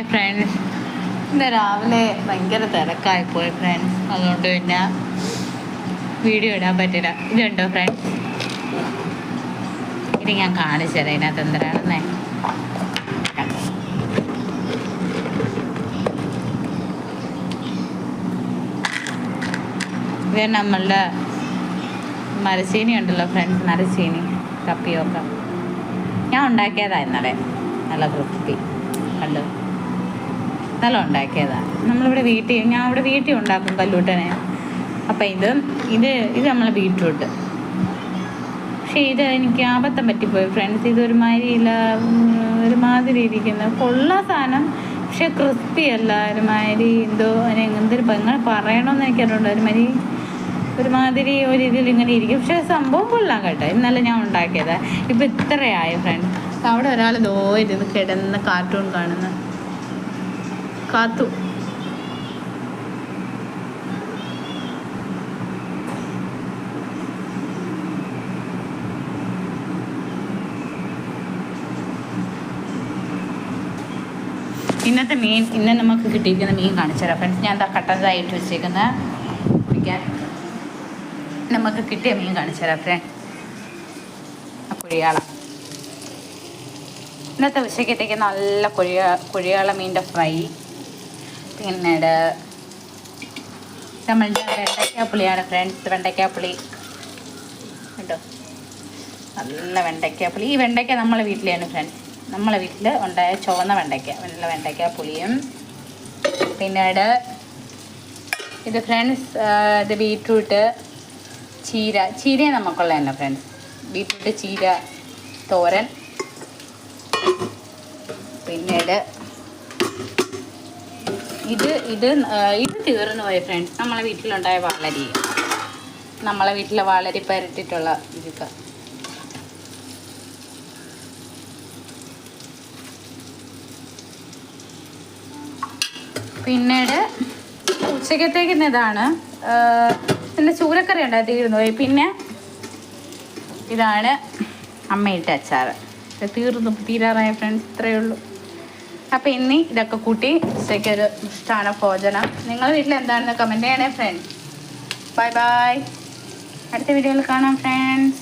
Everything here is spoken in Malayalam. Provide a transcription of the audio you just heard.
ഹായ് ഫ്രണ്ട്സ്, ഇന്ന് രാവിലെ ഭയങ്കര തിരക്കായിപ്പോയി ഫ്രണ്ട്സ്. അതുകൊണ്ട് പിന്നെ വീഡിയോ ഇടാൻ പറ്റില്ല. ഇതുണ്ടോ ഫ്രണ്ട്സ്, ഇത് ഞാൻ കാണിച്ചു തരാം ഇതിനകത്ത് എന്തിനാണെന്നേ. ഇത് നമ്മളുടെ മരച്ചീനി ഉണ്ടല്ലോ ഫ്രണ്ട്സ്, മരച്ചീനി കപ്പിയൊക്കെ ഞാൻ ഉണ്ടാക്കിയതാണ് ഇന്നലെ. നല്ല ക്രിസ്പി കണ്ടു, നല്ല ഉണ്ടാക്കിയതാണ്. ഞാൻ ഇവിടെ വീട്ടിൽ ഉണ്ടാക്കും കല്ലൂട്ടനെ. അപ്പം ഇത് നമ്മളെ ബീറ്റ്റൂട്ട്. പക്ഷേ ഇത് എനിക്ക് അബദ്ധം പറ്റിപ്പോയി ഫ്രണ്ട്സ്. ഇത് ഒരുമാതിരി ഇരിക്കുന്ന കൊള്ള സാധനം, പക്ഷെ ക്രിസ്പി അല്ല. ഒരുമാതിരി എന്തൊരു എങ്ങനെ പറയണമെന്ന് എനിക്കറിയുണ്ട്. ഒരുമാതിരി ഒരിതിൽ ഇങ്ങനെ ഇരിക്കും. പക്ഷെ സംഭവം കൊള്ളാം കേട്ടോ. ഇന്നലെ ഞാൻ ഉണ്ടാക്കിയത്. ഇപ്പം ഇത്രയായി ഫ്രണ്ട്സ്. അവിടെ ഒരാൾ ദോരുന്ന് കിടന്ന് കാർട്ടൂൺ കാണുന്ന കാത്തു. ഇന്ന് നമുക്ക് കിട്ടിയിരിക്കുന്ന മീൻ കാണിച്ചു തരാം ഫ്രണ്ട്സ്. ഞാൻ എന്താ കട്ടതായിട്ട് വെച്ചേക്കുന്ന പിടിക്കാൻ നമുക്ക് കിട്ടിയ മീൻ കാണിച്ചു തരാം ഫ്രണ്ട്. കുഴിയാള ഇന്നത്തെ ഉച്ചക്കത്തേക്ക് നല്ല കുഴിയാള മീൻ്റെ ഫ്രൈ. പിന്നീട് നമ്മളുടെ വെണ്ടയ്ക്കാപ്പുളിയാണ് ഫ്രണ്ട്സ്. വെണ്ടയ്ക്കാപ്പുളി കേട്ടോ, നല്ല വെണ്ടയ്ക്കാപ്പുളി. ഈ വെണ്ടയ്ക്ക നമ്മളെ വീട്ടിലാണ് ഫ്രണ്ട്സ്. നമ്മളെ വീട്ടിൽ ഉണ്ടായ ചുവന്ന നല്ല വെണ്ടയ്ക്കാപ്പുളിയും. പിന്നീട് ഇത് ഫ്രണ്ട്സ്, ഇത് ബീറ്റ്റൂട്ട് ചീര നമുക്കുള്ള തന്നെ ഫ്രണ്ട്സ്. ബീറ്റ്റൂട്ട് ചീര തോരൻ. പിന്നീട് ഇത് തീർന്നു പോയി ഫ്രണ്ട്സ്. നമ്മളെ വീട്ടിലുണ്ടായ വളരി, നമ്മളെ വീട്ടിലെ വളരി പരട്ടിട്ടുള്ള ഇതൊക്കെ. പിന്നീട് ഉച്ചക്കത്തേക്ക് ഇതാണ്. പിന്നെ ചൂരക്കറി ഉണ്ടായി തീർന്നു പോയി. പിന്നെ ഇതാണ് അമ്മയിട്ട അച്ചാർ. തീരാറായ ഫ്രണ്ട്സ്. ഇത്രയേ ഉള്ളൂ. അപ്പോൾ ഇനി ഇതൊക്കെ കൂട്ടി ഉച്ചയ്ക്കൊരു ഇഷ്ടമാണ് ഭോജനം. നിങ്ങളുടെ വീട്ടിൽ എന്താണെന്ന് കമൻറ്റ് ചെയ്യണേ ഫ്രണ്ട്സ്. Bye bye. അടുത്ത വീഡിയോയിൽ കാണാം ഫ്രണ്ട്സ്.